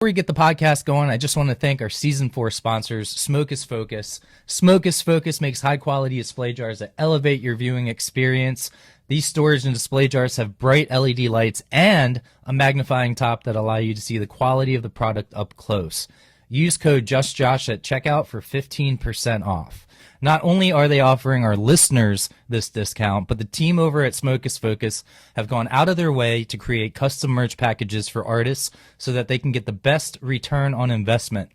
Before we get the podcast going, I just want to thank our Season 4 sponsors, Smoke is Focus. Smoke is Focus makes high-quality display jars that elevate your viewing experience. These storage and display jars have bright LED lights and a magnifying top that allow you to see the quality of the product up close. Use code JustJosh at checkout for 15% off. Not only are they offering our listeners this discount, but the team over at Smoke is Focus have gone out of their way to create custom merch packages for artists so that they can get the best return on investment.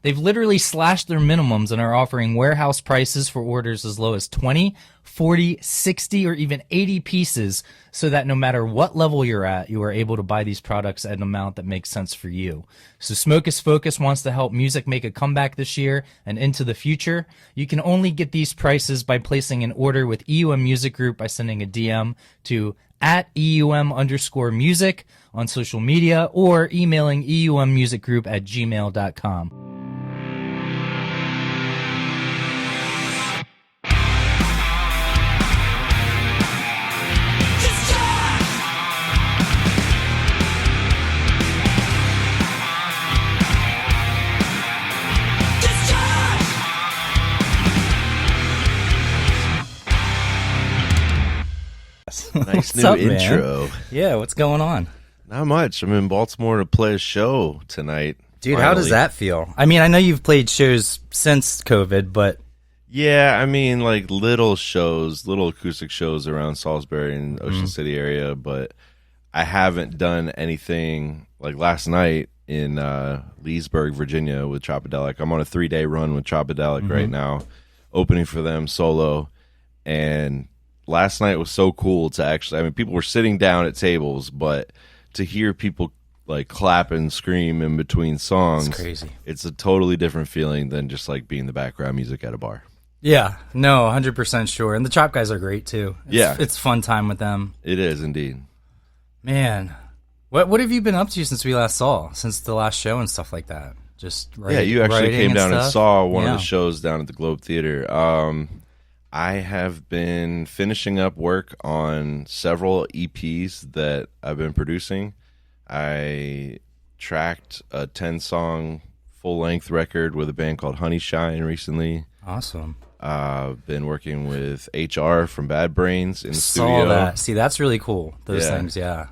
They've literally slashed their minimums and are offering warehouse prices for orders as low as 20, 40, 60, or even 80 pieces so that no matter what level you're at, you are able to buy these products at an amount that makes sense for you. So Smoke is Focus wants to help music make a comeback this year and into the future. You can only get these prices by placing an order with EUM Music Group by sending a DM to @EUM_music on social media or emailing eummusicgroup@gmail.com. Nice new up, intro. Man? Yeah, what's going on? Not much. I'm in Baltimore to play a show tonight. Dude, finally. How does that feel? I mean, I know you've played shows since COVID, but... Yeah, I mean, like little shows, little acoustic shows around Salisbury and Ocean City area, but I haven't done anything like last night in Leesburg, Virginia with Chopadelic. I'm on a 3-day run with Chopadelic right now, opening for them solo, and... last night was so cool to actually, I mean, people were sitting down at tables, but to hear people like clap and scream in between songs, it's crazy. It's a totally different feeling than just like being the background music at a bar. Yeah, no, 100% sure. And the Chop guys are great too. It's fun time with them. It is indeed. Man, what have you been up to since we last saw, since the last show and stuff like that? Just writing, you actually came down and saw one of the shows down at the Globe Theater. I have been finishing up work on several EPs that I've been producing. I tracked a 10-song full-length record with a band called Honey Shine recently. Awesome. Been working with HR from Bad Brains in the Saw studio. that. See, that's really cool. Those things, yeah.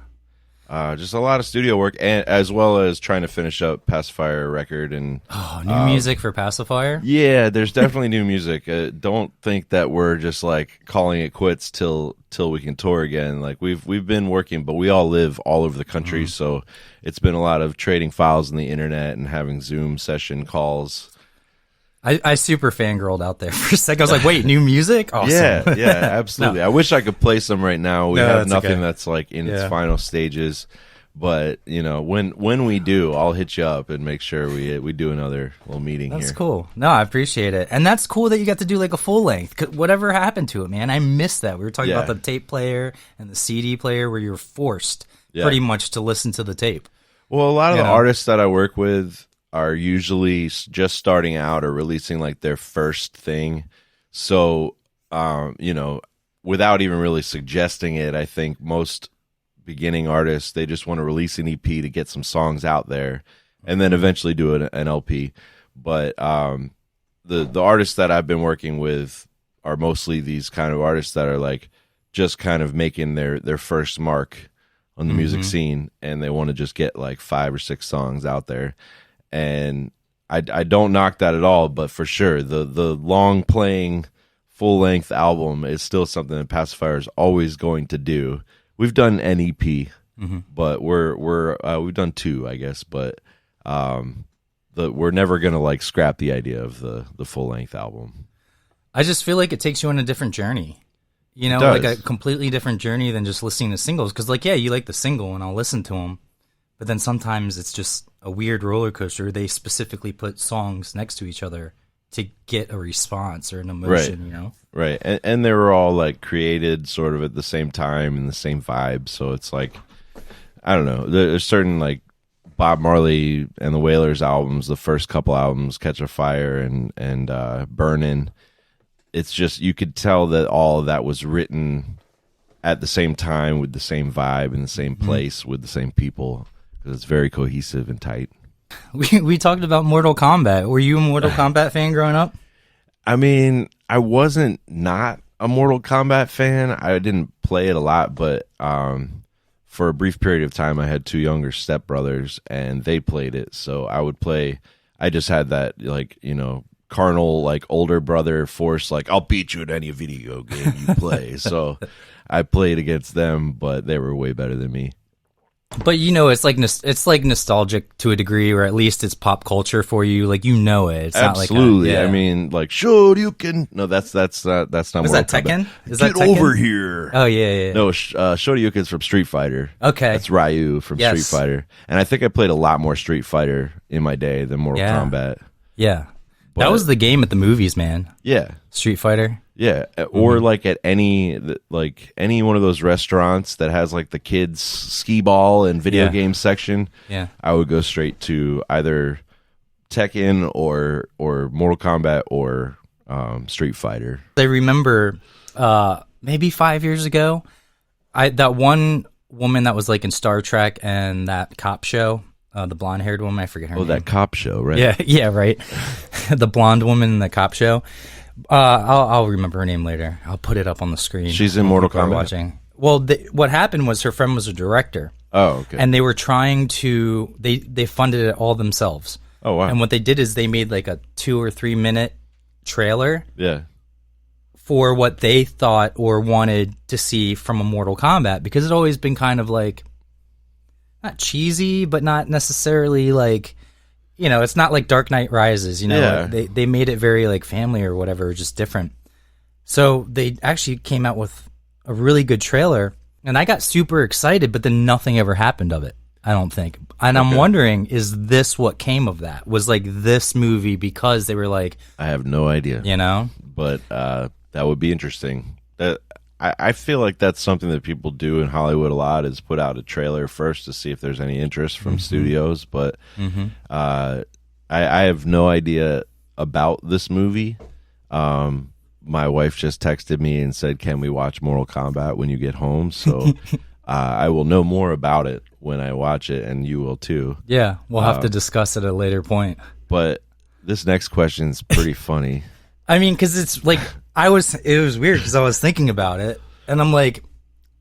Just a lot of studio work, and as well as trying to finish up Passafire record and new music for Passafire. Yeah, there's definitely new music. Don't think that we're just like calling it quits till we can tour again. Like we've been working, but we all live all over the country, so it's been a lot of trading files on the internet and having Zoom session calls. I super fangirled out there for a second. I was like, wait, new music? Awesome. Yeah, absolutely. No. I wish I could play some right now. We have nothing that's like in its final stages. But, you know, when we do, I'll hit you up and make sure we do another little meeting here. That's cool. No, I appreciate it. And that's cool that you got to do like a full length. Whatever happened to it, man? I missed that. We were talking about the tape player and the CD player where you're forced pretty much to listen to the tape. Well, a lot of the artists that I work with are usually just starting out or releasing like their first thing. So, you know, without even really suggesting it, I think most beginning artists, they just want to release an EP to get some songs out there and then eventually do an LP. But the artists that I've been working with are mostly these kind of artists that are like just kind of making their first mark on the music scene, and they want to just get like 5 or 6 songs out there. And I don't knock that at all, but for sure, the long playing full length album is still something that Passafire is always going to do. We've done an EP, but we've done 2, I guess, but we're never gonna like scrap the idea of the full length album. I just feel like it takes you on a different journey. You know, like a completely different journey than just listening to singles. Because, like, yeah, you like the single, and I'll listen to them. But then sometimes it's just a weird roller coaster. They specifically put songs next to each other to get a response or an emotion, you know? Right. And they were all, like, created sort of at the same time in the same vibe. So it's like, I don't know. There's certain, like, Bob Marley and the Wailers albums, the first couple albums, Catch a Fire and Burnin'. It's just, you could tell that all of that was written at the same time with the same vibe in the same place with the same people, because it's very cohesive and tight. We talked about Mortal Kombat. Were you a Mortal Kombat fan growing up? I mean, I wasn't not a Mortal Kombat fan. I didn't play it a lot, but for a brief period of time, I had two younger stepbrothers, and they played it. So I would play. I just had that, like, you know, carnal, like, older brother force, like, I'll beat you in any video game you play. So I played against them, but they were way better than me. But you know, it's like nostalgic to a degree, or at least it's pop culture for you. Like, you know it. It's Absolutely. Not like I mean, like, Shoryuken. No, that's not. Was Mortal that Kombat. Tekken? Is Get that Tekken? over here. Oh yeah. No, Shoryuken's from Street Fighter. Okay. That's Ryu from Yes. Street Fighter. And I think I played a lot more Street Fighter in my day than Mortal Kombat. Yeah. But, that was the game at the movies, man. Yeah. Street Fighter. Yeah, or like at any one of those restaurants that has like the kids skee ball and video game section. Yeah. I would go straight to either Tekken or Mortal Kombat or Street Fighter. I remember maybe 5 years ago, that one woman that was like in Star Trek and that cop show, the blonde-haired woman, I forget her name. Oh, that cop show, right? Yeah, right. The blonde woman in the cop show. I'll remember her name later. I'll put it up on the screen. She's in Mortal Kombat. Watching. Well, what happened was her friend was a director. Oh, okay. And they were trying to they funded it all themselves. Oh, wow. And what they did is they made like a 2 or 3 minute trailer. Yeah. For what they thought or wanted to see from a Mortal Kombat, because it's always been kind of like not cheesy, but not necessarily like, you know, it's not like Dark Knight Rises, you know. Yeah. Like they made it very like family or whatever, just different. So they actually came out with a really good trailer, and I got super excited, but then nothing ever happened of it, I don't think. And I'm wondering, is this what came of that? Was like this movie because they were like, I have no idea. You know? But that would be interesting. I feel like that's something that people do in Hollywood a lot, is put out a trailer first to see if there's any interest from studios. But I have no idea about this movie. My wife just texted me and said, "Can we watch Mortal Kombat when you get home?" So I will know more about it when I watch it, and you will too. Yeah, we'll have to discuss it at a later point. But this next question is pretty funny. I mean, because it's like it was weird because I was thinking about it, and I'm like,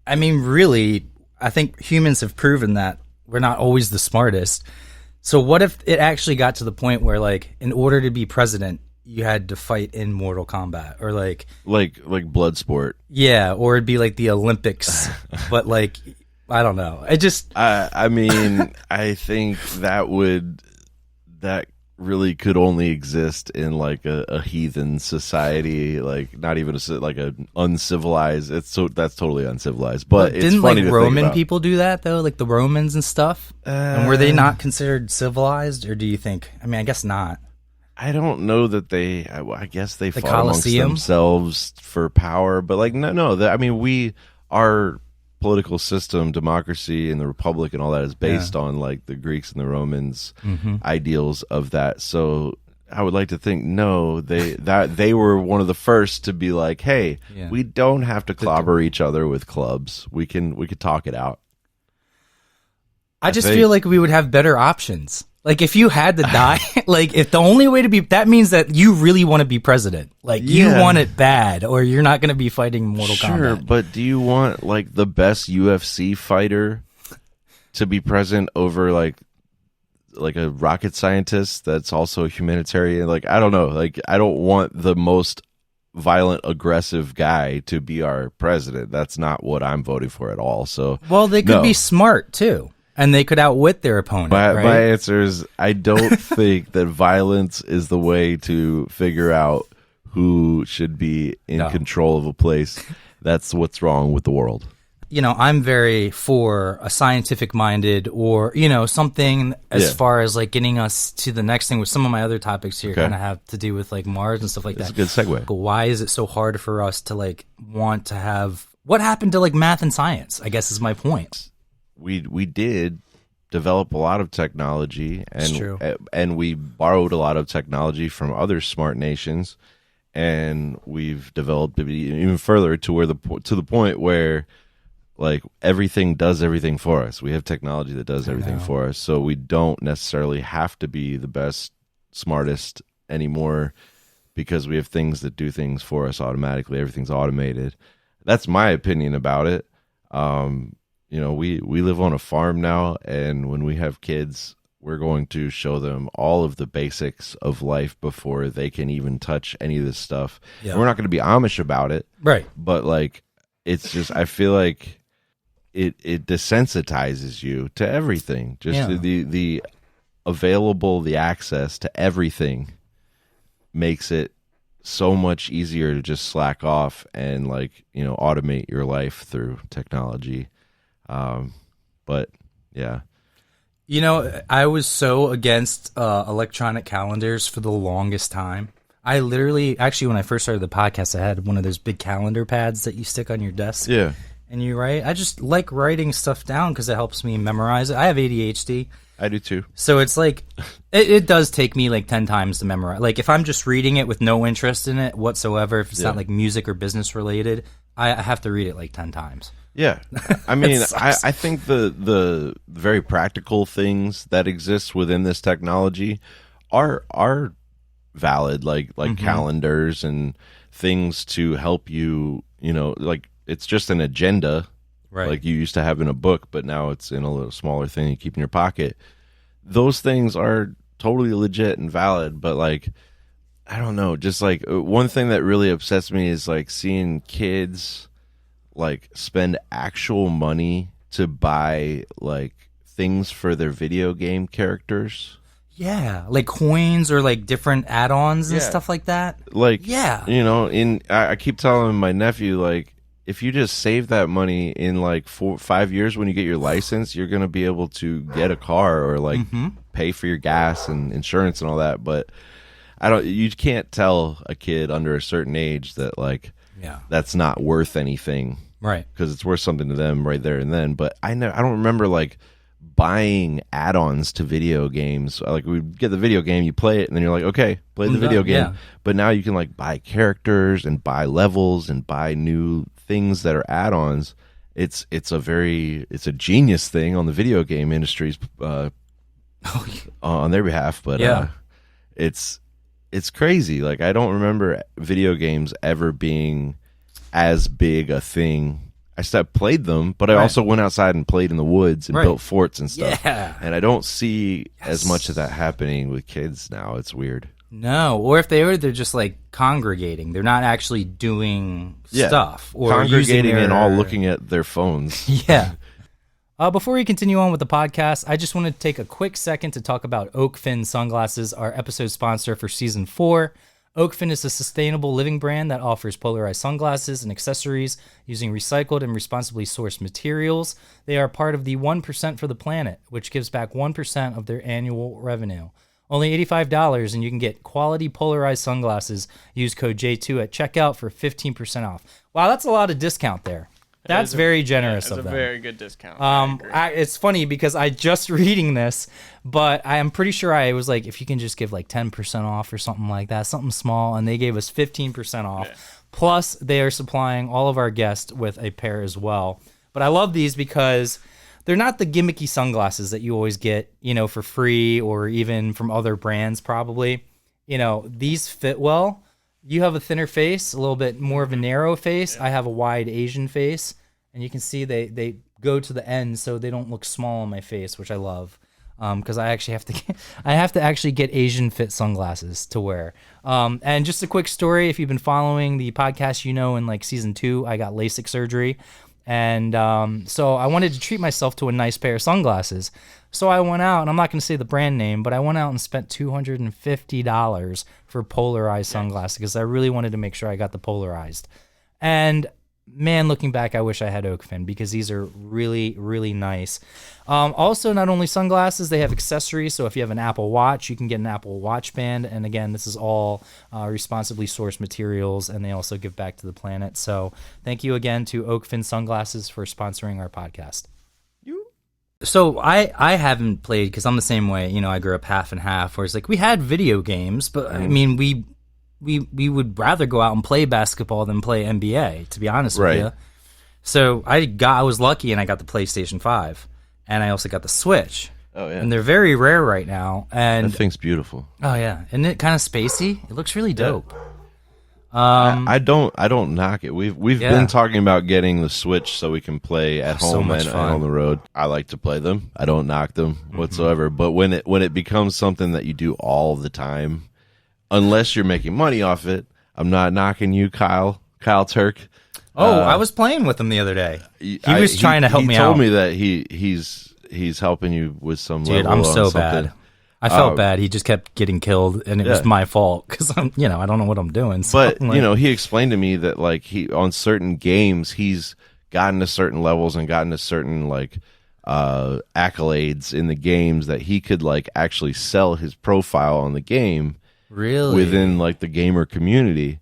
I mean, really, I think humans have proven that we're not always the smartest. So what if it actually got to the point where, like, in order to be president, you had to fight in Mortal Kombat, or like Bloodsport? Yeah, or it'd be like the Olympics, but like, I don't know. I mean, I think that really could only exist in like a heathen society, like not even like an uncivilized. That's totally uncivilized. But it's didn't funny like to Roman think about. people do that though, like the Romans and stuff? And were they not considered civilized, or do you think? I mean, I guess not. I don't know that they. I guess they The fought Colosseum? amongst themselves for power, but like no. I mean, our political system, democracy, and the republic, and all that is based on like the Greeks and the Romans ideals of that. So I would like to think they were one of the first to be like, hey, we don't have to clobber each other with clubs. We could talk it out. I just feel like we would have better options. Like, if you had to die, like, if the only way to be, that means that you really want to be president. Like, you want it bad, or you're not going to be fighting Mortal Kombat. Sure, but do you want, like, the best UFC fighter to be president over, like a rocket scientist that's also a humanitarian? Like, I don't know. Like, I don't want the most violent, aggressive guy to be our president. That's not what I'm voting for at all. So, well, they could be smart, too. And they could outwit their opponent. My answer is, I don't think that violence is the way to figure out who should be in control of a place. That's what's wrong with the world. You know, I'm very for a scientific minded, or, you know, something as far as like getting us to the next thing. With some of my other topics here kind of have to do with like Mars and stuff like that. That's a good segue. But why is it so hard for us to like want to have, what happened to like math and science, I guess is my point. We did develop a lot of technology, and we borrowed a lot of technology from other smart nations, and we've developed it even further to the point where, Like everything does everything for us. We have technology that does everything for us. So we don't necessarily have to be the best, smartest anymore because we have things that do things for us automatically. Everything's automated. That's my opinion about it. You know, we live on a farm now, and when we have kids, we're going to show them all of the basics of life before they can even touch any of this stuff. Yeah. And we're not going to be Amish about it. Right. But like, it's just, I feel like it desensitizes you to everything. Just the available, the access to everything makes it so much easier to just slack off and, like, you know, automate your life through technology. But yeah, you know, I was so against electronic calendars for the longest time. I literally, actually, when I first started the podcast, I had one of those big calendar pads that you stick on your desk. Yeah. And you write. I just like writing stuff down because it helps me memorize it. I have ADHD. I do too. So it's like, it does take me like 10 times to memorize. Like if I'm just reading it with no interest in it whatsoever, if it's not like music or business related, I have to read it like 10 times. Yeah. I mean, I think the very practical things that exist within this technology are valid, like calendars and things to help you, you know, like it's just an agenda, right? Like you used to have in a book, but now it's in a little smaller thing you keep in your pocket. Those things are totally legit and valid, but like, I don't know, just like one thing that really upsets me is like seeing kids like spend actual money to buy like things for their video game characters. Yeah, like coins or like different add-ons and stuff like that. Like, yeah, you know, I keep telling my nephew, like, if you just save that money in like 4 or 5 years when you get your license, you're gonna be able to get a car or like pay for your gas and insurance and all that. But you can't tell a kid under a certain age that like that's not worth anything, right? Because it's worth something to them right there and then. But I don't remember like buying add-ons to video games. Like we get the video game, you play it, and then you're like, okay, play the video game. Yeah. But now you can like buy characters and buy levels and buy new things that are add-ons. It's a genius thing on the video game industry's on their behalf. But it's crazy. Like I don't remember video games ever being as big a thing. I played them, but I also went outside and played in the woods and built forts and stuff. Yeah. And I don't see as much of that happening with kids now. It's weird. No, or if they're just like congregating. They're not actually doing stuff. Or congregating and all looking at their phones. Yeah. Before we continue on with the podcast, I just wanted to take a quick second to talk about Oakfin Sunglasses, our episode sponsor for Season 4. Oakfin is a sustainable living brand that offers polarized sunglasses and accessories using recycled and responsibly sourced materials. They are part of the 1% for the Planet, which gives back 1% of their annual revenue. Only $85, and you can get quality polarized sunglasses. Use code J2 at checkout for 15% off. Wow, that's a lot of discount there. That's very generous of them. It's a very good discount. It's funny because I just reading this, but I am pretty sure I was like, if you can just give like 10% off or something like that, something small, and they gave us 15% off. Yeah. Plus, they are supplying all of our guests with a pair as well. But I love these because they're not the gimmicky sunglasses that you always get, you know, for free or even from other brands probably. You know, these fit well. You have a thinner face, a little bit more of a narrow face. Yeah. I have a wide Asian face, and you can see they go to the end so they don't look small on my face, which I love because I actually have to actually get Asian fit sunglasses to wear. And just a quick story, if you've been following the podcast, you know, in like season 2, I got LASIK surgery, and so I wanted to treat myself to a nice pair of sunglasses. So I went out, and I'm not going to say the brand name, but I went out and spent $250 for polarized sunglasses because I really wanted to make sure I got the polarized. And man, looking back, I wish I had Oakfin because these are really, really nice. Also, not only sunglasses, they have accessories. So if you have an Apple Watch, you can get an Apple Watch band. And again, this is all responsibly sourced materials, and they also give back to the planet. So thank you again to Oakfin Sunglasses for sponsoring our podcast. So I haven't played because I'm the same way. You know, I grew up half and half, where it's like we had video games, but I mean, we would rather go out and play basketball than play NBA, to be honest with you. So I was lucky and I got the PlayStation 5, and I also got the Switch. Oh yeah, And they're very rare right now. And that thing's beautiful. oh yeah, isn't it kind of spacey? It looks really dope. I don't knock it. We've Yeah. been talking about getting the Switch so we can play at So home much and fun. on the road. I like to play them. I don't knock them whatsoever. But when it becomes something that you do all the time, unless you're making money off it, I'm not knocking you, Kyle Turk. Oh, I was playing with him the other day. He was trying to help me out. He told me that he's helping you with some Dude, level I'm on so something. bad. I felt bad. He just kept getting killed, and it was Yeah. my fault because I don't know what I'm doing. So But I'm like, he explained to me that like he on certain games he's gotten to certain levels and gotten to certain like accolades in the games that he could like actually sell his profile on the game really within like the gamer community.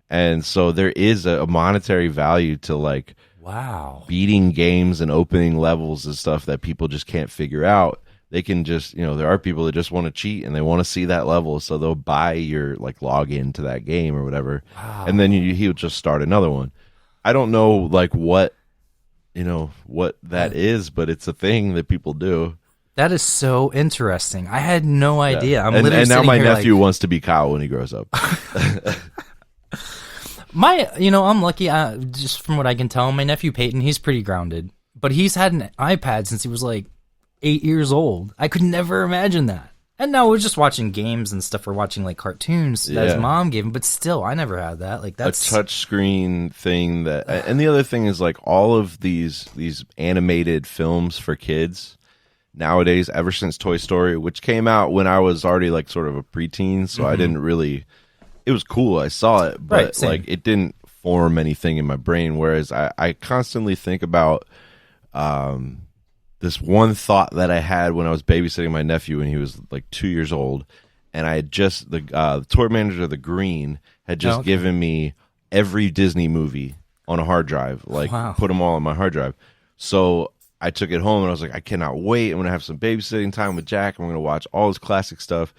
And so there is a monetary value to like wow. beating games and opening levels and stuff that people just can't figure out. They can just, there are people that just want to cheat and they want to see that level, so they'll buy your like login to that game or whatever, and then he'll just start another one. I don't know like what that is, but it's a thing that people do. That is so interesting. I had no idea. I'm and literally now sitting my here nephew like, wants to be Kyle when he grows up. I'm lucky. Just from what I can tell, my nephew Peyton, he's pretty grounded, but he's had an iPad since he was like 8 years old. I could never imagine that. And now we're just watching games and stuff, or watching like cartoons that his mom gave him. But still, I never had that. Like that's a touch screen thing that, and the other thing is like all of these animated films for kids nowadays, ever since Toy Story, which came out when I was already like sort of a preteen, so I didn't really. It was cool. I saw it, but Right, same. like it didn't form anything in my brain. Whereas I constantly think about this one thought that I had when I was babysitting my nephew when he was like 2 years old, and I had just the tour manager, the Green, had just given me every Disney movie on a hard drive, like put them all on my hard drive. So I took it home and I was like, I cannot wait. I'm gonna have some babysitting time with Jack. I'm gonna watch all his classic stuff.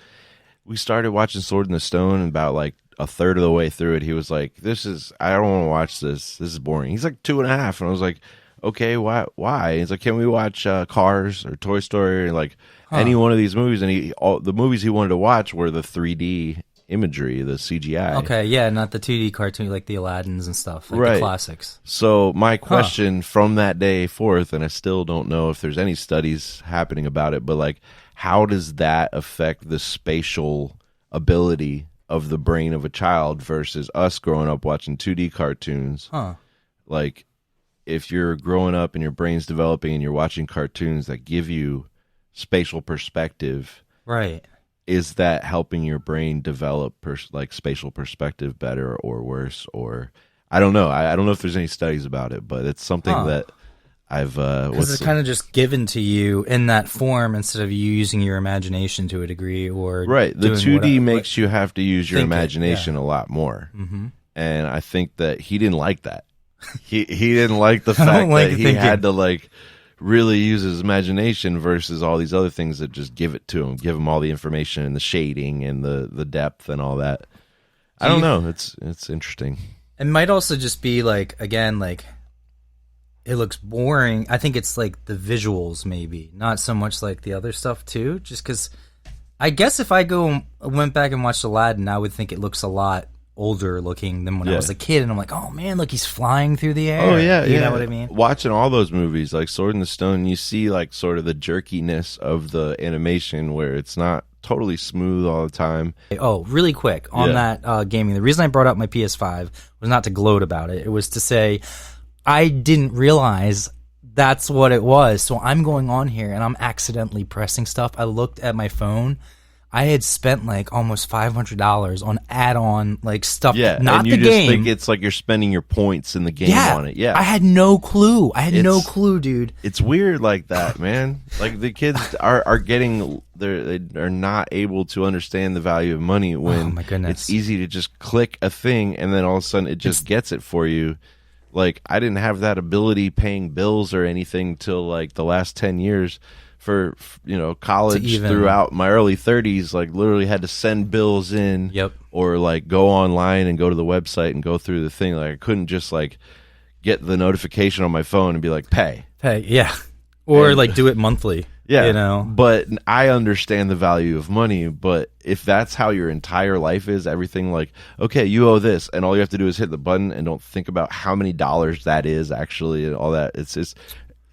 We started watching Sword in the Stone, and about like a third of the way through it, he was like, I don't want to watch this. This is boring. He's like 2.5, and I was like, okay, why? He's like, can we watch Cars or Toy Story or like any one of these movies? And the movies he wanted to watch were the 3D imagery, the CGI. okay. Yeah, not the 2D cartoon like the Aladdins and stuff, like Right. the classics. So my question from that day forth, and I still don't know if there's any studies happening about it, but like, how does that affect the spatial ability of the brain of a child versus us growing up watching 2D cartoons? Like, if you're growing up and your brain's developing and you're watching cartoons that give you spatial perspective, Right. is that helping your brain develop like spatial perspective better or worse? Or I don't know. I don't know if there's any studies about it, but it's something that I've because it's kind of just given to you in that form instead of you using your imagination to a degree, or right. The doing 2D makes you have to use your think it, imagination a lot more, and I think that he didn't like that. He didn't like the fact like that he thinking. had to like really use his imagination versus all these other things that just give it to him, give him all the information and the shading and the depth and all that. I don't know. It's interesting. It might also just be like, again, like it looks boring. I think it's like the visuals, maybe not so much like the other stuff too. Just because I guess if I went back and watched Aladdin, I would think it looks a lot older looking than when I was a kid, and I'm like, oh man, look, he's flying through the air. Oh yeah, you know what I mean? Watching all those movies like Sword in the Stone, you see like sort of the jerkiness of the animation where it's not totally smooth all the time. Oh, really quick on that gaming. The reason I brought up my PS5 was not to gloat about it. It was to say I didn't realize that's what it was. So I'm going on here and I'm accidentally pressing stuff. I looked at my phone. I had spent like almost $500 on add-on like stuff. Yeah, not and you the just game. think it's like you're spending your points in the game on it. Yeah, I had no clue. No clue, dude. It's weird like that, man. Like the kids are getting they are not able to understand the value of money when my goodness. it's easy to just click a thing and then all of a sudden it just gets it for you. Like I didn't have that ability paying bills or anything till like the last 10 years. For college throughout my early 30s, like literally had to send bills in, or like go online and go to the website and go through the thing. Like I couldn't just like get the notification on my phone and be like, pay. Yeah. Or And- like do it monthly. Yeah, You know? but I understand the value of money. But if that's how your entire life is, everything like, okay, you owe this, and all you have to do is hit the button and don't think about how many dollars that is actually, and all that. It's just,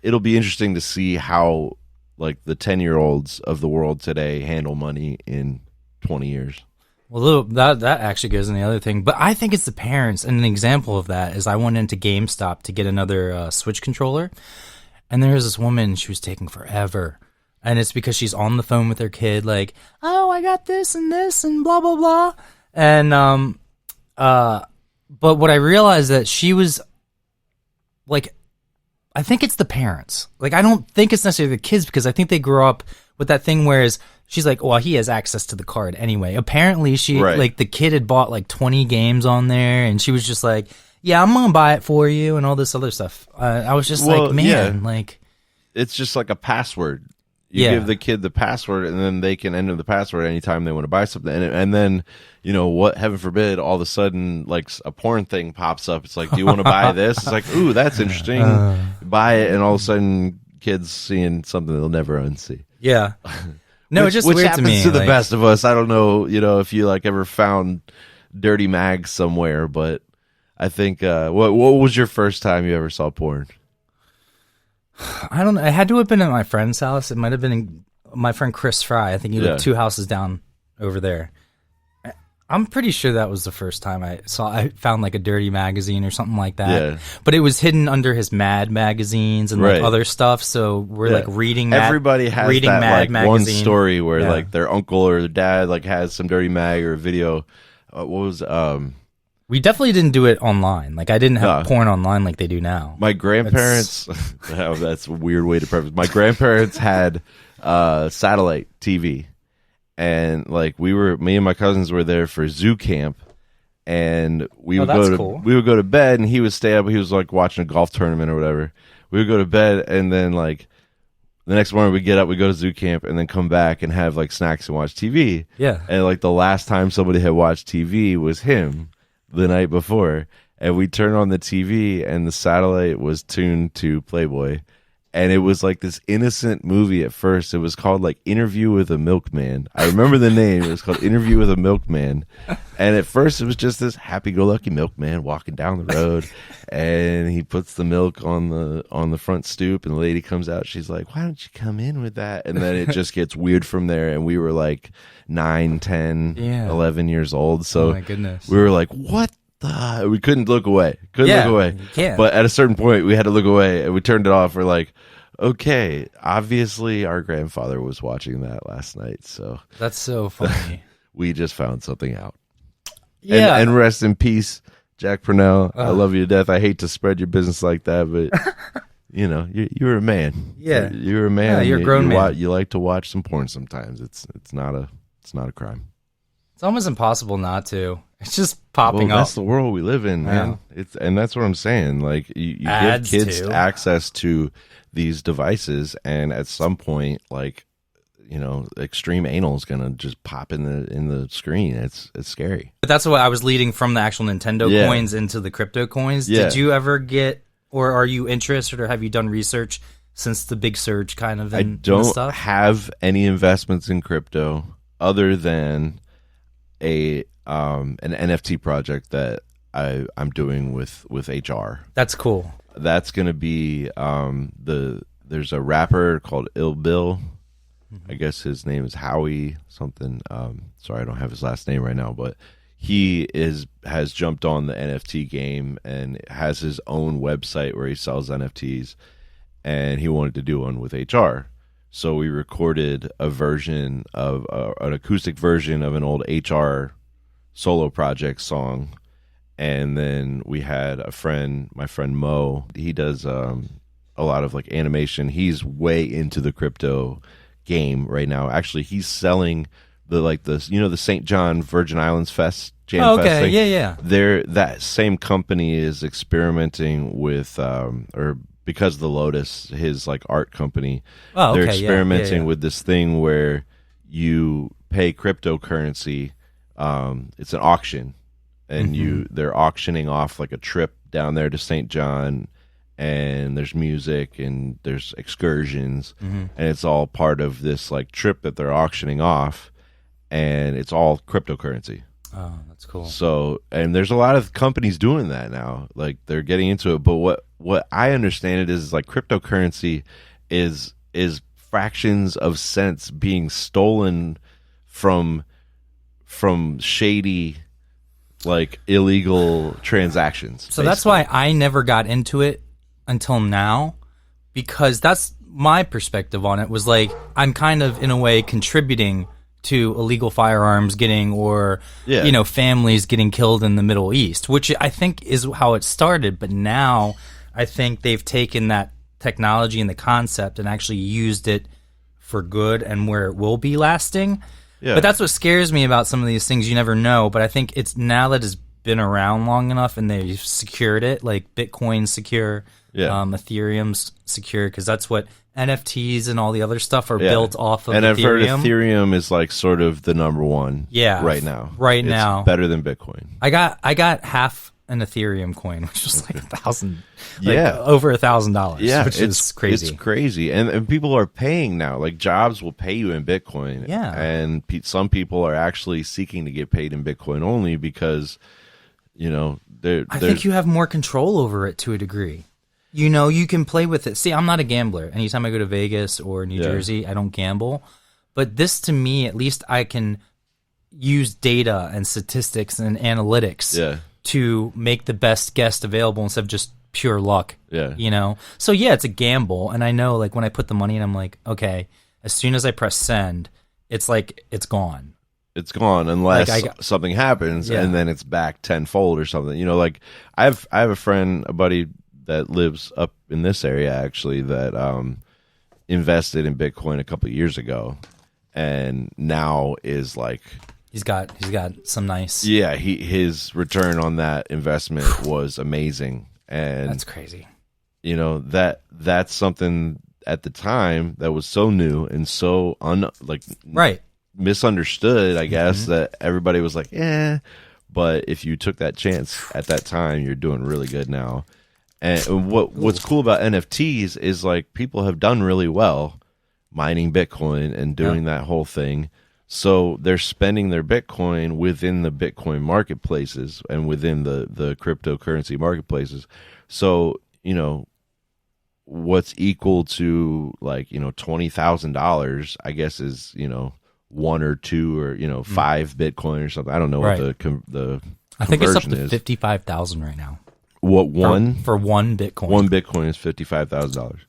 it'll be interesting to see how like the 10-year-olds of the world today handle money in 20 years. Well, that actually goes in the other thing. But I think it's the parents. And an example of that is I went into GameStop to get another Switch controller. And there was this woman, she was taking forever. And it's because she's on the phone with her kid, like, oh, I got this and blah, blah, blah. And, but what I realized that she was, like, I think it's the parents. Like, I don't think it's necessarily the kids because I think they grow up with that thing whereas she's like, well, he has access to the card anyway. Apparently, Right. like, the kid had bought, like, 20 games on there, and she was just like, yeah, I'm gonna buy it for you and all this other stuff. I was just Well, like, man, yeah. like, It's just like a password. You Yeah. give the kid the password, and then they can enter the password anytime they want to buy something. And then, you know, what? Heaven forbid, all of a sudden, like a porn thing pops up. It's like, do you want to buy this? It's like, ooh, that's interesting. Buy it, and all of a sudden, kids seeing something they'll never unsee. yeah. No, it's just which weird happens to me. to the like, best of us. I don't know, you know, if you like ever found dirty mags somewhere, but I think what was your first time you ever saw porn? I don't know. It had to have been at my friend's house. It might have been my friend Chris Fry. I think he lived 2 houses down over there. I'm pretty sure that was the first time I found like a dirty magazine or something like that. Yeah. But it was hidden under his Mad magazines and Right. like other stuff. So we're like reading Mad, Everybody has reading that Mad like one magazine. story where Yeah. like their uncle or their dad like has some dirty mag or a video. What was We definitely didn't do it online. Like I didn't have No. porn online like they do now. my grandparents? Oh, that's a weird way to preface. My grandparents had satellite TV, and like me and my cousins were there for zoo camp, and we would that's go to cool. we would go to bed, and he would stay up. He was like watching a golf tournament or whatever. We would go to bed, and then like the next morning we get up, we go to zoo camp, and then come back and have like snacks and watch TV. Yeah. And like the last time somebody had watched TV was him the night before, and we turned on the TV and the satellite was tuned to Playboy, and it was like this innocent movie at first. It was called like Interview with a Milkman. I remember the name. It was called Interview with a Milkman, and at first it was just this happy-go-lucky milkman walking down the road, and he puts the milk on the front stoop, and the lady comes out. She's like, "Why don't you come in with that?" And then it just gets weird from there, and we were like 9, 10, Yeah. 11 years old. So Oh my goodness. we were like, what the? We couldn't look away. Yeah, Look away. you can't. But at a certain point, we had to look away, and we turned it off. We're like, okay, obviously our grandfather was watching that last night, so That's so funny. we just found something out. Yeah. And rest in peace, Jack Purnell. I love you to death. I hate to spread your business like that, but you know, you're a man. Yeah. You're a man. Yeah, you're a grown man. You like to watch some porn sometimes. It's not a crime. It's almost impossible not to. It's just popping Well, up. that's the world we live in, man. And that's what I'm saying. Like you give Ads, kids too. access to these devices, and at some point, like, you know, extreme anal is gonna just pop in the screen. It's scary. But that's what I was leading from the actual Nintendo Yeah. coins into the crypto coins. Yeah. Did you ever get, or are you interested, or have you done research since the big surge kind of I in don't the stuff? have any investments in crypto other than an NFT project that I'm doing with HR. That's cool. That's gonna be there's a rapper called Ill Bill. I guess his name is Howie something. Sorry, I don't have his last name right now, but he has jumped on the NFT game and has his own website where he sells NFTs, and he wanted to do one with HR. So we recorded a version of an acoustic version of an old HR solo project song, and then we had my friend Mo. He does a lot of like animation. He's way into the crypto game right now. Actually, he's selling the St. John Virgin Islands Fest Jam Oh, Fest okay. thing. Yeah. That same company is experimenting with or because of the Lotus, his like art company, Oh, they're okay. experimenting yeah. with this thing where you pay cryptocurrency. It's an auction, and they're auctioning off like a trip down there to St. John, and there's music and there's excursions, and it's all part of this like trip that they're auctioning off, and it's all cryptocurrency. Oh, that's cool. So, and there's a lot of companies doing that now. Like they're getting into it. But what I understand it is like cryptocurrency is fractions of cents being stolen from shady, like illegal transactions. So that's why I never got into it until now, because that's my perspective on it. Was like I'm kind of in a way contributing to illegal firearms getting, or families getting killed in the Middle East, which I think is how it started. But now I think they've taken that technology and the concept and actually used it for good and where it will be lasting. Yeah. But that's what scares me about some of these things. You never know. But I think it's now that it's been around long enough and they've secured it, like Bitcoin's secure, Ethereum's secure, because that's what NFTs and all the other stuff are built off of. And I've heard Ethereum. Ethereum is like sort of the number one right now. Right it's now. Better than Bitcoin. I got half an Ethereum coin, which was like over $1,000. Yeah, which is crazy. It's crazy, and people are paying now. Like jobs will pay you in Bitcoin. Yeah, and some people are actually seeking to get paid in Bitcoin only because, I think you have more control over it to a degree. You can play with it. See, I'm not a gambler. Anytime I go to Vegas or New Jersey, I don't gamble. But this, to me, at least I can use data and statistics and analytics to make the best guess available instead of just pure luck. Yeah. So it's a gamble, and I know like when I put the money in, I'm like, okay, as soon as I press send, it's like it's gone. It's gone unless something happens, and then it's back tenfold or something. Like I have a friend, a buddy that lives up in this area actually that invested in Bitcoin a couple of years ago, and now is like. He's got some nice. Yeah, his return on that investment was amazing, and that's crazy. That's something at the time that was so new and so misunderstood. I guess that everybody was like, but if you took that chance at that time, you're doing really good now. And what's cool about NFTs is like people have done really well mining Bitcoin and doing that whole thing. So they're spending their Bitcoin within the Bitcoin marketplaces and within the cryptocurrency marketplaces. So, what's equal to like, $20,000, I guess is, one or two or, 5 Bitcoin or something. I don't know what the I think it's up to is. 55,000 right now. What one? For one Bitcoin. One Bitcoin is $55,000.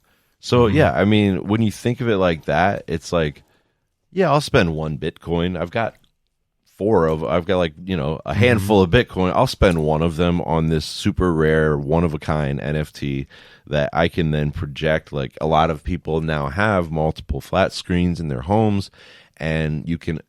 So I mean, when you think of it like that, it's like, I'll spend one Bitcoin. I've got a handful of Bitcoin. I'll spend one of them on this super rare, one of a kind NFT that I can then project. Like a lot of people now have multiple flat screens in their homes, and you can.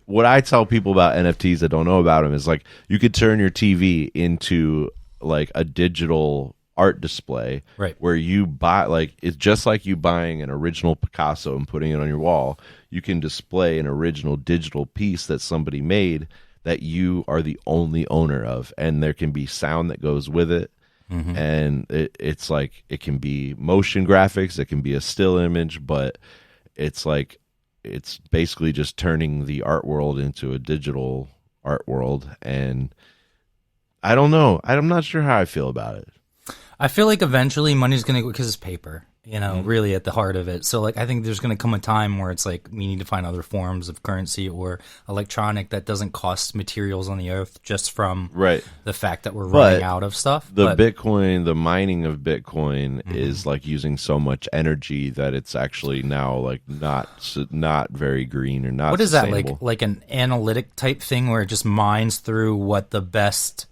What I tell people about NFTs that don't know about them is like you could turn your TV into like a digital art display, where you buy, like it's just like you buying an original Picasso and putting it on your wall. You can display an original digital piece that somebody made that you are the only owner of, and there can be sound that goes with it, and it's like it can be motion graphics, it can be a still image, but it's like it's basically just turning the art world into a digital art world. And I don't know, I'm not sure how I feel about it. I feel like eventually money's going to go, because it's paper, really at the heart of it. So like, I think there's going to come a time where it's like, we need to find other forms of currency or electronic that doesn't cost materials on the earth just from the fact that we're running out of stuff. Bitcoin, the mining of Bitcoin is like using so much energy that it's actually now like not very green or not. What is that, like an analytic type thing where it just mines through what the best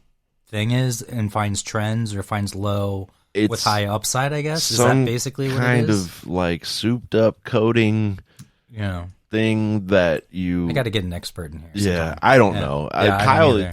thing is and finds trends or finds low with high upside, I guess? Is that basically what it is? Kind of like souped up coding thing that you... I got to get an expert in here. Yeah, I don't know.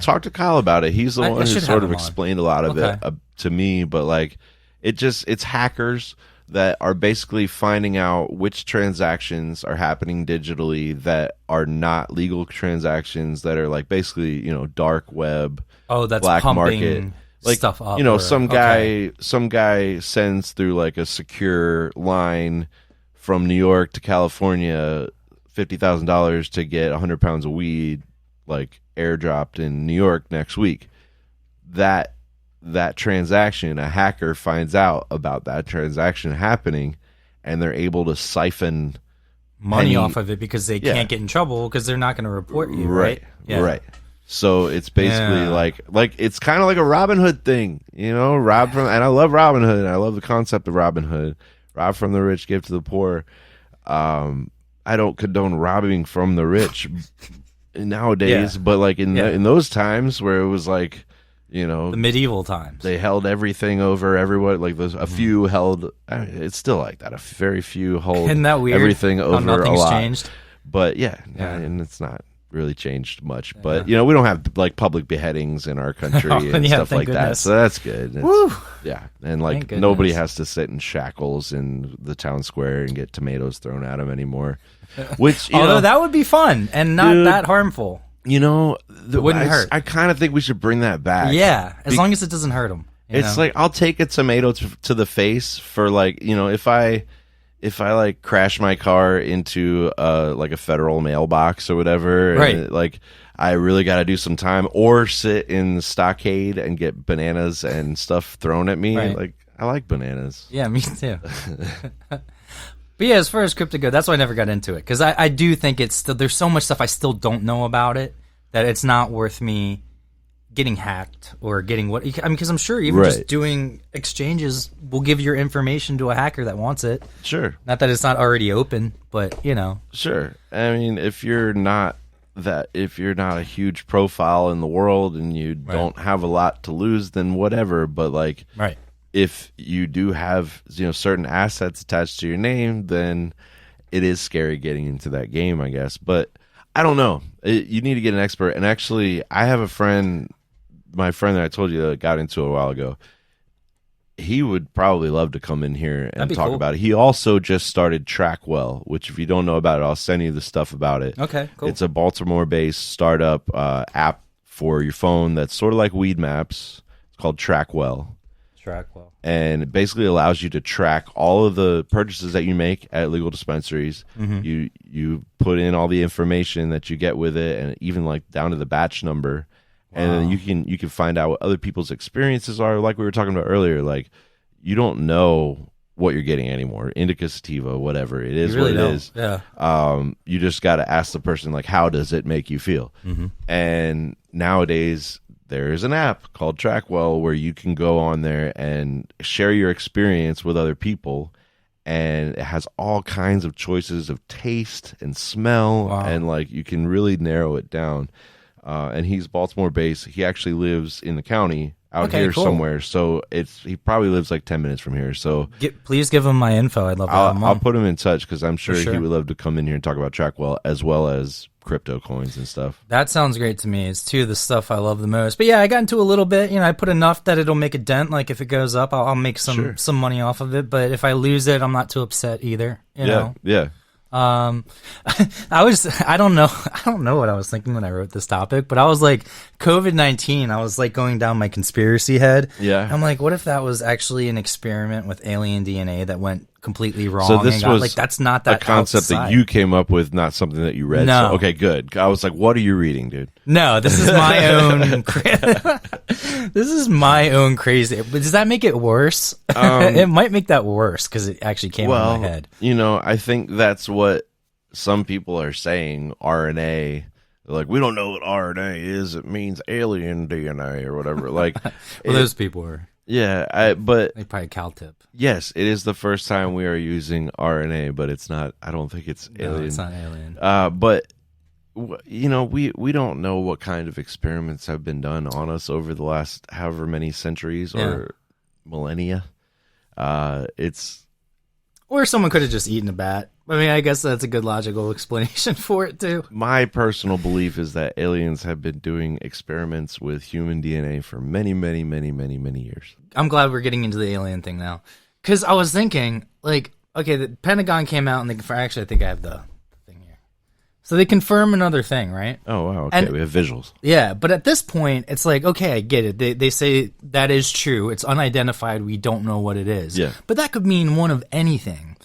Talk to Kyle about it. He's the one who sort of explained a lot of it to me, but like it's hackers that are basically finding out which transactions are happening digitally that are not legal transactions, that are like basically, dark web, that's black pumping market. like stuff up. some guy sends through like a secure line from New York to California $50,000 to get 100 pounds of weed like airdropped in New York next week. That transaction, a hacker finds out about that transaction happening, and they're able to siphon money off of it because they can't get in trouble because they're not going to report you, right? Right. So it's basically like it's kind of like a Robinhood thing, rob from, and I love Robinhood. I love the concept of Robinhood. Rob from the rich, give to the poor. I don't condone robbing from the rich nowadays, but like in those times where it was like, the medieval times, they held everything over everyone. Like there's a few held. It's still like that. A very few hold. Isn't that weird? Everything over nothing's a lot. Changed. But and it's not really changed much. But we don't have like public beheadings in our country and stuff like that. So that's good. Yeah, and like nobody has to sit in shackles in the town square and get tomatoes thrown at them anymore. Which although that would be fun and not that harmful. It wouldn't hurt. I kind of think we should bring that back. Yeah, as long as it doesn't hurt them. It's like I'll take a tomato to the face for like if I like crash my car into like a federal mailbox or whatever, right? And like I really got to do some time or sit in the stockade and get bananas and stuff thrown at me. Right. Like I like bananas. Yeah, me too. But yeah, as far as crypto go, that's why I never got into it because I do think there's so much stuff I still don't know about it that it's not worth me getting hacked or getting because I'm sure even just doing exchanges will give your information to a hacker that wants it. Sure. Not that it's not already open, but Sure. I mean, if you're not a huge profile in the world and you don't have a lot to lose, then whatever. But like, if you do have certain assets attached to your name, then it is scary getting into that game, I guess. But I don't know. You need to get an expert. And actually, I have a friend, my friend that I told you that got into it a while ago. He would probably love to come in here and talk about it. He also just started Trackwell, which if you don't know about it, I'll send you the stuff about it. Okay, cool. It's a Baltimore-based startup app for your phone that's sort of like Weed Maps. It's called Trackwell. And it basically allows you to track all of the purchases that you make at legal dispensaries. Mm-hmm. You put in all the information that you get with it, and even like down to the batch number. Wow. And then you can find out what other people's experiences are. Like we were talking about earlier, like you don't know what you're getting anymore. Indica, sativa, whatever it is, really what it is. Yeah. You just got to ask the person like, how does it make you feel? Mm-hmm. And nowadays, there is an app called Trackwell where you can go on there and share your experience with other people, and it has all kinds of choices of taste and smell, and like you can really narrow it down. And he's Baltimore based. He actually lives in the county out here somewhere, so he probably lives like 10 minutes from here. So please give him my info. I'd love to have him on. I'll put him in touch because I'm sure he would love to come in here and talk about Trackwell as well as crypto coins and stuff. That sounds great to me. It's two of the stuff I love the most. But yeah, I got into a little bit. I put enough that it'll make a dent. Like if it goes up, I'll make some money off of it. But if I lose it, I'm not too upset either. You know? Yeah. I don't know what I was thinking when I wrote this topic, but I was like, COVID-19, I was like going down my conspiracy head. Yeah. I'm like, what if that was actually an experiment with alien DNA that went completely wrong? So this was like, that's not that a concept outside. that you came up with, not something that you read. No. So, okay, good. I was like, what are you reading, dude? No, this is my own. This is my own crazy. But does that make it worse? It might make that worse because it actually came out of my head. I think that's what some people are saying. RNA. They're like, we don't know what RNA is. It means alien DNA or whatever. Like, those people are. Yeah, but they probably Caltip. Yes, it is the first time we are using RNA, but it's not. I don't think it's alien. No, it's not alien. But we don't know what kind of experiments have been done on us over the last however many centuries or millennia. Or someone could have just eaten a bat. I mean, I guess that's a good logical explanation for it too. My personal belief is that aliens have been doing experiments with human DNA for many, many, many, many, many years. I'm glad we're getting into the alien thing now. Because I was thinking, like, okay, the Pentagon came out and actually, I think I have the thing here. So they confirm another thing, right? Oh, wow. Okay, And- we have visuals. Yeah, but at this point, it's like, okay, I get it. They say that is true. It's unidentified. We don't know what it is. Yeah. But that could mean one of anything.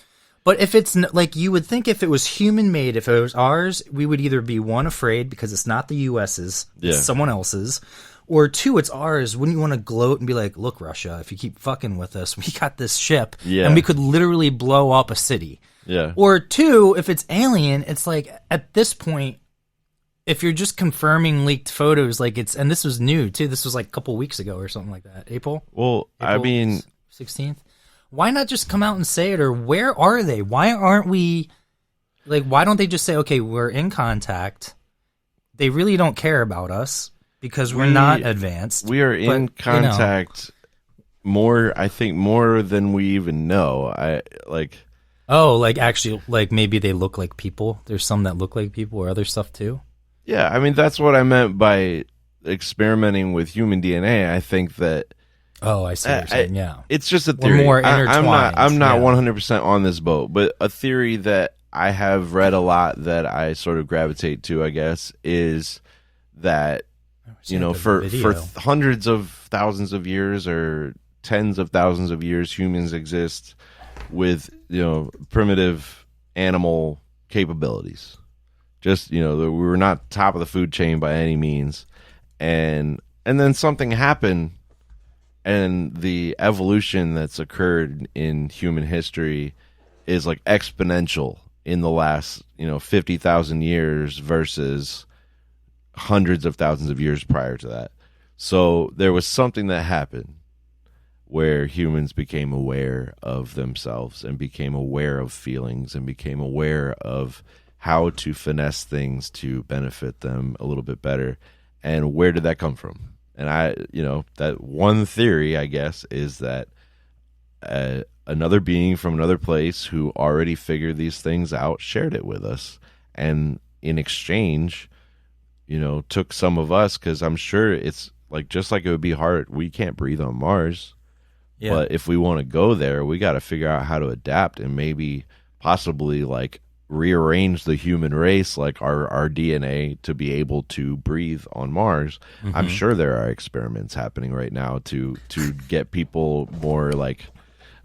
But if it's like you would think if it was human made, if it was ours, we would either be one, afraid because it's not the US's, Yeah. it's someone else's, or two, it's ours. Wouldn't you want to gloat and be like, look, Russia, if you keep fucking with us, we got this ship Yeah. and we could literally blow up a city. Yeah. Or two, if it's alien, it's like at this point, if you're just confirming leaked photos, like and this was new too. This was like a couple weeks ago or something like that. April Well, I mean, 16th. Why not just come out and say it? Or where are they? Why aren't we like? Why don't they just say, okay, we're in contact? They really don't care about us because we're not advanced. we are in but, you know, contact more, I think, more than we even know. oh, like actually, like maybe they look like people. There's some that look like people or other stuff too. Yeah, I mean, that's what I meant by experimenting with human DNA. I think that Oh, I see what you're saying. Yeah. it's just a We're theory. more I'm not intertwined, yeah. 100% on this boat, but a theory that I have read a lot that I sort of gravitate to, I guess, is that for hundreds of thousands of years or tens of thousands of years, humans exist with primitive animal capabilities. Just we were not top of the food chain by any means, and then something happened, and the evolution that's occurred in human history is like exponential in the last 50,000 years versus hundreds of thousands of years prior to that. So there was something that happened where humans became aware of themselves and became aware of feelings and became aware of how to finesse things to benefit them a little bit better. And where did that come from? And that one theory, I guess, is that another being from another place who already figured these things out shared it with us. And in exchange, took some of us, because I'm sure it's like, just like it would be hard. We can't breathe on Mars. Yeah. But if we want to go there, we got to figure out how to adapt and maybe possibly like rearrange the human race, like our DNA, to be able to breathe on Mars. Mm-hmm. I'm sure there are experiments happening right now to get people more like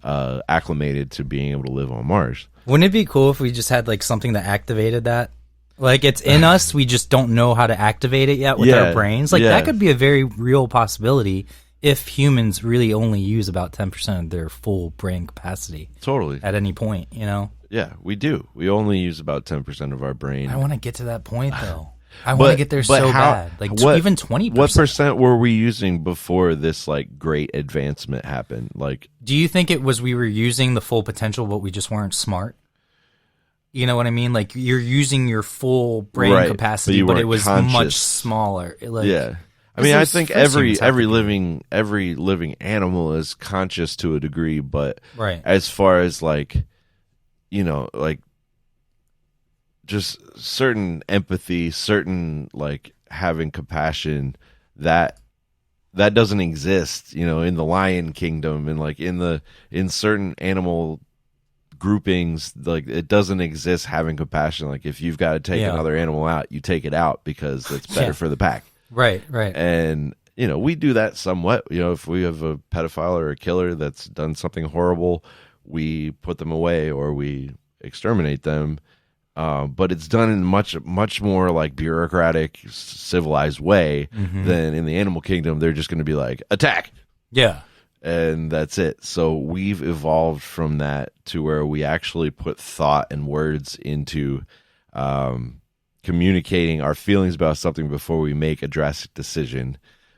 acclimated to being able to live on Mars. Wouldn't it be cool if we just had like something that activated that? Like it's in us, we just don't know how to activate it yet with our brains. Like that could be a very real possibility if humans really only use about 10% of their full brain capacity. Totally. At any point, Yeah, we do. We only use about 10% of our brain. I want to get to that point, though. I want to get there so bad. Like even 20%. What percent were we using before this like great advancement happened? Like, do you think it was we were using the full potential, but we just weren't smart? You know what I mean? Like you're using your full brain capacity, but it was conscious. Much smaller. Yeah. I mean, I think every living animal is conscious to a degree, but as far as like, like just certain empathy, certain like having compassion, that doesn't exist, in the lion kingdom and like in certain animal groupings, like it doesn't exist having compassion. Like if you've got to take another animal out, you take it out because it's better for the pack. Right. And, we do that somewhat. If we have a pedophile or a killer that's done something horrible, we put them away or we exterminate them. But it's done in much more like bureaucratic, civilized way than in the animal kingdom. They're just going to be like, attack. Yeah. And that's it. So we've evolved from that to where we actually put thought and words into communicating our feelings about something before we make a drastic decision,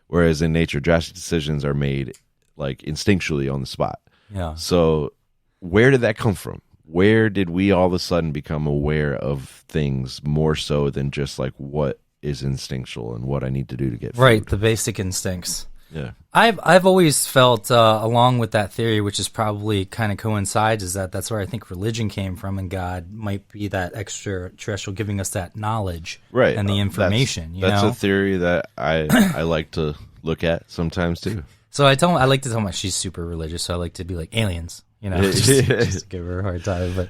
whereas in nature drastic decisions are made like instinctually on the spot. Yeah. So where did that come from? Where did we all of a sudden become aware of things more so than just like what is instinctual and what I need to do to get food? Right, the basic instincts. Yeah. I've always felt along with that theory, which is probably kind of coincides, is that's where I think religion came from, and God might be that extraterrestrial giving us that knowledge and the information. That's a theory that I like to look at sometimes too. So I like to tell my she's super religious, so I like to be like aliens. you know, just to give her a hard time. But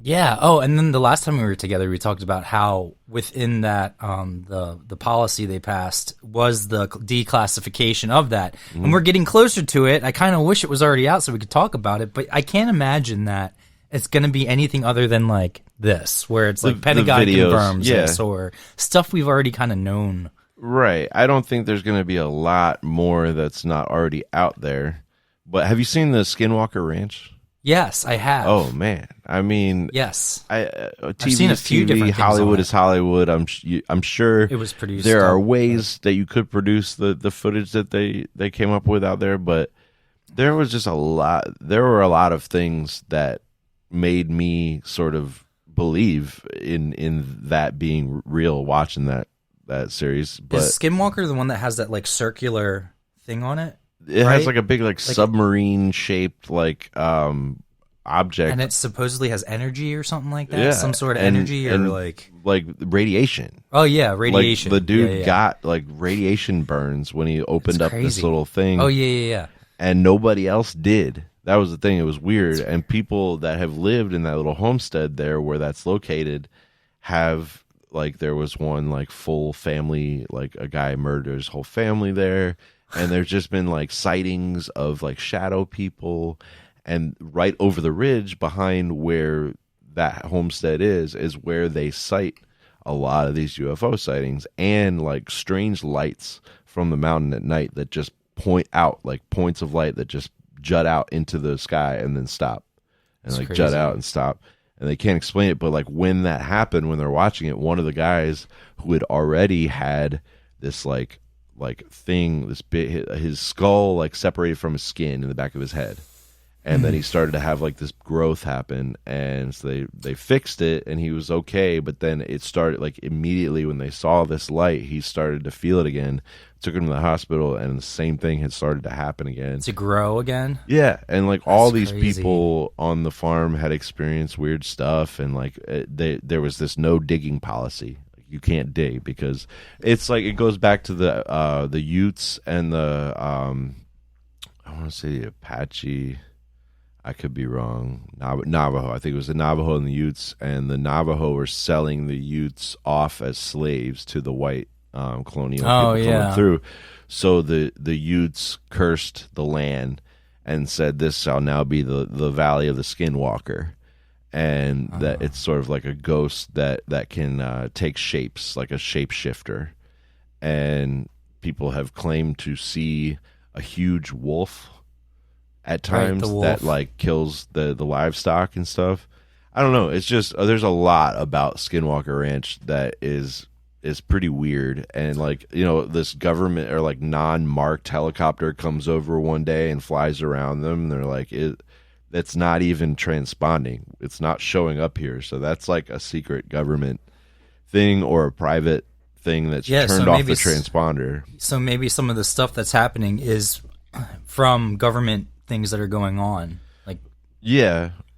yeah. Oh, and then the last time we were together, we talked about how within that the policy they passed was the declassification of that, and we're getting closer to it. I kind of wish it was already out so we could talk about it, but I can't imagine that it's going to be anything other than like this, where it's like Pentagon videos, confirms this or stuff we've already kind of known. Right. I don't think there's going to be a lot more that's not already out there. But have you seen the Skinwalker Ranch? Yes, I have. Oh man, I mean, yes, TV I've seen a few different things Hollywood on is Hollywood. I'm sure it was produced. There are ways that you could produce the footage that they came up with out there, but there was just a lot. There were a lot of things that made me sort of believe in that being real. Watching that series, but is Skinwalker the one that has that like circular thing on it? It has like a big like submarine shaped like object, and it supposedly has energy or something like that. Yeah. Some sort of energy or like radiation. Oh yeah, radiation. Like the dude got like radiation burns when he opened up this little thing. Oh yeah. And nobody else did. That was the thing. It was weird. And people that have lived in that little homestead there where that's located have like there was one like full family, like a guy murdered his whole family there. And there's just been like sightings of like shadow people, and right over the ridge behind where that homestead is where they cite a lot of these UFO sightings and like strange lights from the mountain at night that just point out, like points of light that just jut out into the sky and then stop, and That's like crazy. jut out and stop. And they can't explain it, but like when that happened, when they're watching it, one of the guys who had already had this like thing, this bit, his skull like separated from his skin in the back of his head, and then he started to have like this growth happen, and so they fixed it and he was okay, but then it started like immediately when they saw this light, he started to feel it again. Took him to the hospital, and the same thing had started to happen again. To grow again? Yeah, and like all these crazy. people on the farm had experienced weird stuff, and like there was this no digging policy. You can't dig because it's like it goes back to the Utes and the I want to say the Apache. I could be wrong. Navajo. I think it was the Navajo and the Utes, and the Navajo were selling the Utes off as slaves to the white colonial people coming through. So the Utes cursed the land and said, "This shall now be the Valley of the Skinwalker." And that it's sort of like a ghost that can take shapes, like a shapeshifter. And people have claimed to see a huge wolf at times that like kills the livestock and stuff. I don't know. It's just there's a lot about Skinwalker Ranch that is pretty weird. And like, you know, this government or like non-marked helicopter comes over one day and flies around them. And they're like, that's not even transponding. It's not showing up here. So that's like a secret government thing or a private thing that's turned off the transponder. So maybe some of the stuff that's happening is from government things that are going on. Like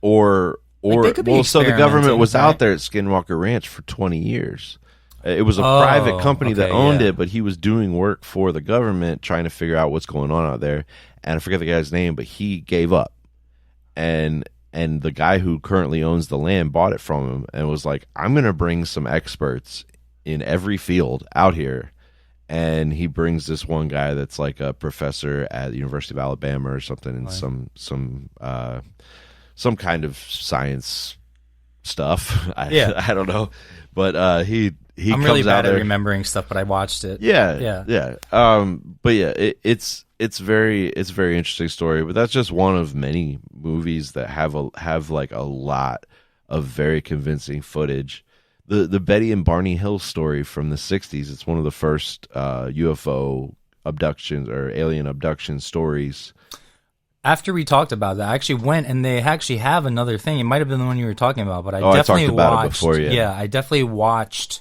or well, so the government was right? out there at Skinwalker Ranch for 20 years. It was a private company that owned it, but he was doing work for the government trying to figure out what's going on out there. And I forget the guy's name, but he gave up. And the guy who currently owns the land bought it from him and was like, I'm going to bring some experts in every field out here. And he brings this one guy that's like a professor at the University of Alabama or something, and some kind of science stuff. I don't know. But he I'm comes really out bad at there. remembering stuff, but I watched it. Yeah. But yeah, it's very interesting story. But that's just one of many movies that have like a lot of very convincing footage. The Betty and Barney Hill story from the 60s. It's one of the first UFO abductions or alien abduction stories. After we talked about that, I actually went and they actually have another thing. It might have been the one you were talking about, but I definitely talked about watched. it before, yeah, I definitely watched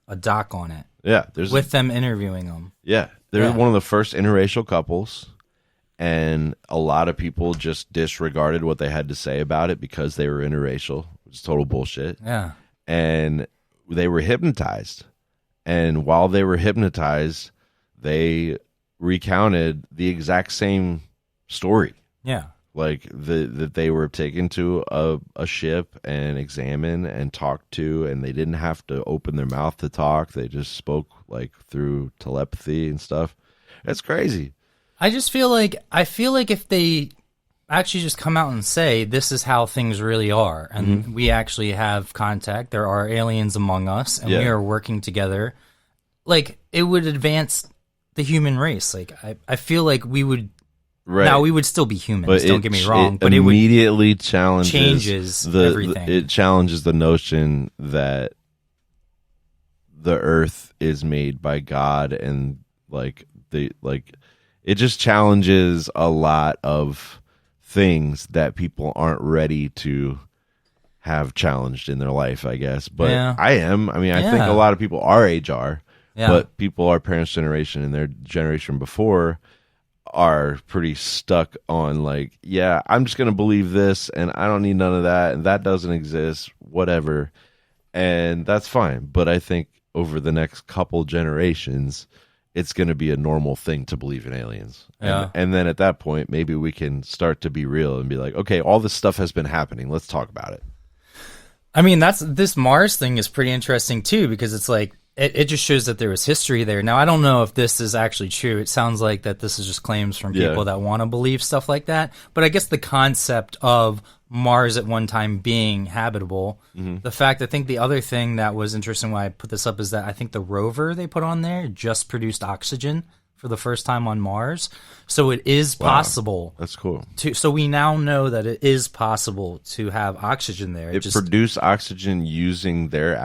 a doc on it. Yeah, with them interviewing them. Yeah, they're one of the first interracial couples, and a lot of people just disregarded what they had to say about it because they were interracial. It's total bullshit. Yeah, and they were hypnotized, and while they were hypnotized, they recounted the exact same story Yeah. Like that they were taken to a ship and examined and talked to, and they didn't have to open their mouth to talk. They just spoke like through telepathy and stuff. It's crazy. I feel like if they actually just come out and say this is how things really are, and we actually have contact, there are aliens among us, and we are working together, like it would advance the human race. Like I feel like we would. Right. Now we would still be humans. But don't get me wrong, but immediately changes everything. It challenges the notion that the Earth is made by God, and it just challenges a lot of things that people aren't ready to have challenged in their life, I guess. But I am. I mean, I think a lot of people our age are, but people our parents' generation and their generation before are pretty stuck on like, yeah, I'm just going to believe this and I don't need none of that and that doesn't exist, whatever. And that's fine. But I think over the next couple generations, it's going to be a normal thing to believe in aliens. And then at that point, maybe we can start to be real and be like, okay, all this stuff has been happening. Let's talk about it. I mean, this Mars thing is pretty interesting too, because it's like, it just shows that there was history there. Now, I don't know if this is actually true. It sounds like that this is just claims from people that want to believe stuff like that. But I guess the concept of Mars at one time being habitable, the fact, I think the other thing that was interesting why I put this up is that I think the rover they put on there just produced oxygen for the first time on Mars. So it is possible. That's cool. So we now know that it is possible to have oxygen there. It produced oxygen using their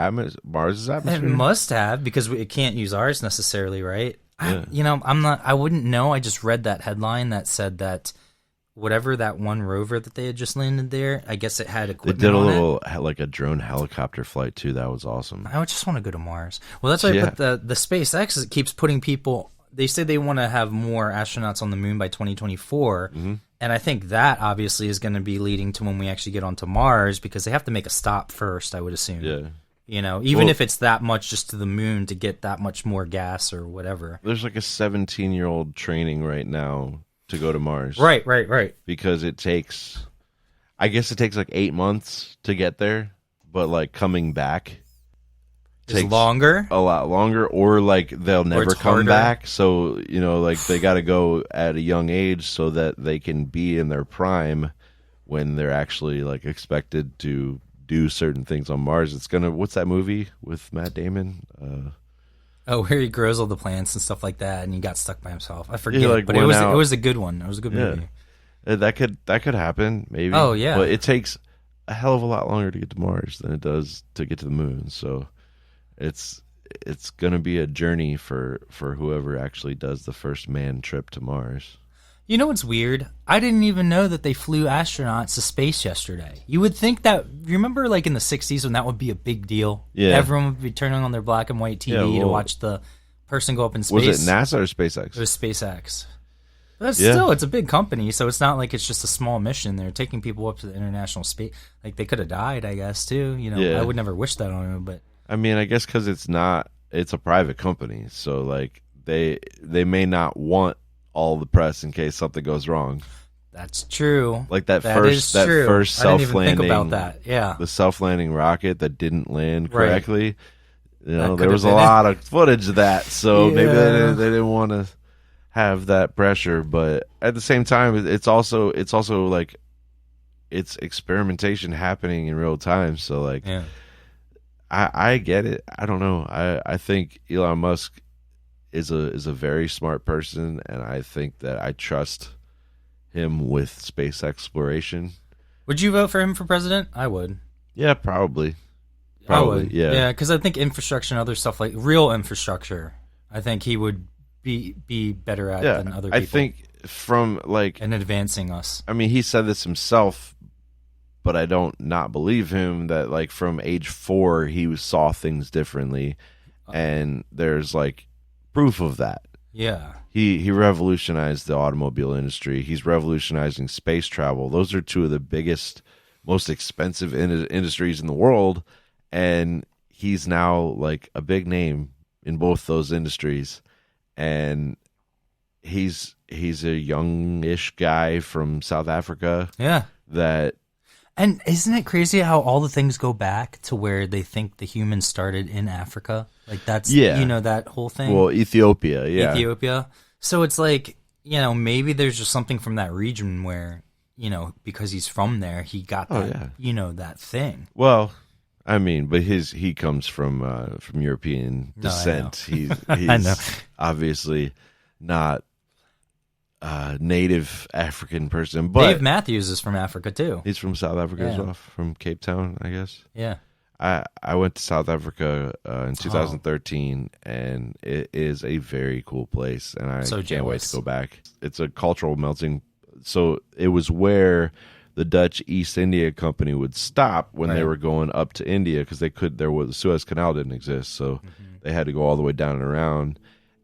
Mars's atmosphere? It must have, because it can't use ours necessarily, right? Yeah. I wouldn't know. I just read that headline that said that whatever that one rover that they had just landed there, I guess it had equipment. They did a on little like a drone helicopter flight too. That was awesome. I just want to go to Mars. Well, that's why I put the SpaceX. It keeps putting people. They say they want to have more astronauts on the moon by 2024, and I think that obviously is going to be leading to when we actually get onto Mars, because they have to make a stop first, I would assume. Yeah. Even if it's that much just to the moon to get that much more gas or whatever. There's like a 17-year-old training right now to go to Mars. Right. Because it takes like 8 months to get there, but like coming back takes longer, a lot longer, or like they'll never come back. So like they got to go at a young age so that they can be in their prime when they're actually like expected to do certain things on Mars. What's that movie with Matt Damon? Where he grows all the plants and stuff like that, and he got stuck by himself. I forget, but it was a good one. It was a good movie. That could happen, maybe. Oh yeah, but it takes a hell of a lot longer to get to Mars than it does to get to the moon. So it's going to be a journey for whoever actually does the first manned trip to Mars. You know what's weird? I didn't even know that they flew astronauts to space yesterday. You would think that, remember like in the 60s when that would be a big deal? Yeah. Everyone would be turning on their black and white TV to watch the person go up in space. Was it NASA or SpaceX? It was SpaceX. But still, it's a big company, so it's not like it's just a small mission. They're taking people up to the international space. Like, they could have died, I guess, too. I would never wish that on them, but... I mean, I guess because it's a private company, so like they may not want all the press in case something goes wrong. That's true. Like that first self-landing. I didn't even think about that. Yeah, the self-landing rocket that didn't land correctly. Right. There was a lot of footage of that, so maybe they didn't want to have that pressure. But at the same time, it's also like it's experimentation happening in real time. So like. Yeah. I get it. I don't know. I think Elon Musk is a very smart person, and I think that I trust him with space exploration. Would you vote for him for president? I would. Yeah, probably. I would. Yeah, because I think infrastructure and other stuff, like real infrastructure, I think he would be better at than other people. I think from like and advancing us. I mean, he said this himself. But I don't not believe him that like from age 4 he saw things differently, and there's like proof of that. Yeah, he revolutionized the automobile industry. He's revolutionizing space travel. Those are two of the biggest, most expensive industries in the world, and he's now like a big name in both those industries. And he's a youngish guy from South Africa. Yeah. That And isn't it crazy how all the things go back to where they think the humans started in Africa? Like that's that whole thing. Well, Ethiopia, yeah. Ethiopia. So it's like, maybe there's just something from that region where, because he's from there, he got that, that thing. Well, I mean, but he comes from European descent. He's I know. obviously not a native African person, but Dave Matthews is from Africa too. he's from South Africa as Yeah. well, from Cape Town, I guess. Yeah. I went to South Africa in 2013, and it is a very cool place, and I So can't wait jealous. to go back. It's a cultural melting. So it was where the Dutch East India Company would stop when they Right. were going up to India because the Suez Canal didn't exist, so they had to go all the way down and around.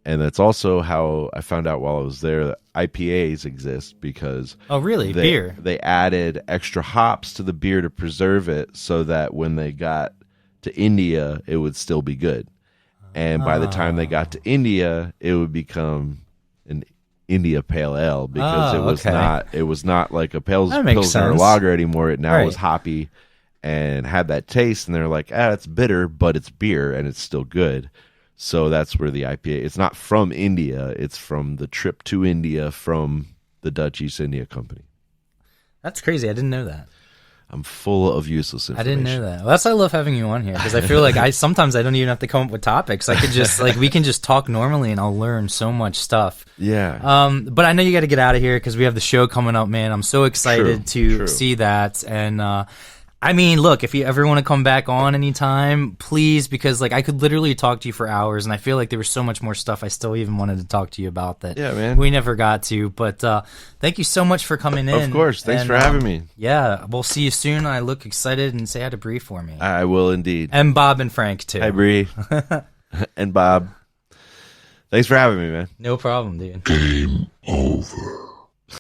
And that's also how I found out while I was there that IPAs exist because Oh, really? Beer. they added extra hops to the beer to preserve it so that when they got to India, it would still be good. And by the time they got to India, it would become an India Pale Ale because it was not like a That makes Pilsner or sense. lager anymore. It now Right. was hoppy and had that taste. And they're like, it's bitter, but it's beer and it's still good. So that's where the IPA. It's not from India. It's from the trip to India from the Dutch East India Company. That's crazy. I didn't know that. I'm full of useless I information. didn't know that. Well, that's why I love having you on here because I feel like sometimes I don't even have to come up with topics. I could just we can just talk normally and I'll learn so much stuff. Yeah. But I know you got to get out of here because we have the show coming up, man. I'm so excited to see that. And I mean, look, if you ever want to come back on anytime, please, because I could literally talk to you for hours, and I feel like there was so much more stuff I still even wanted to talk to you about that we never got to. But thank you so much for coming in. Of course. Thanks for having me. Yeah, we'll see you soon. I look excited, and say hi to Bree for me. I will indeed. And Bob and Frank, too. Hi, Bree. And Bob. Thanks for having me, man. No problem, dude. Game over.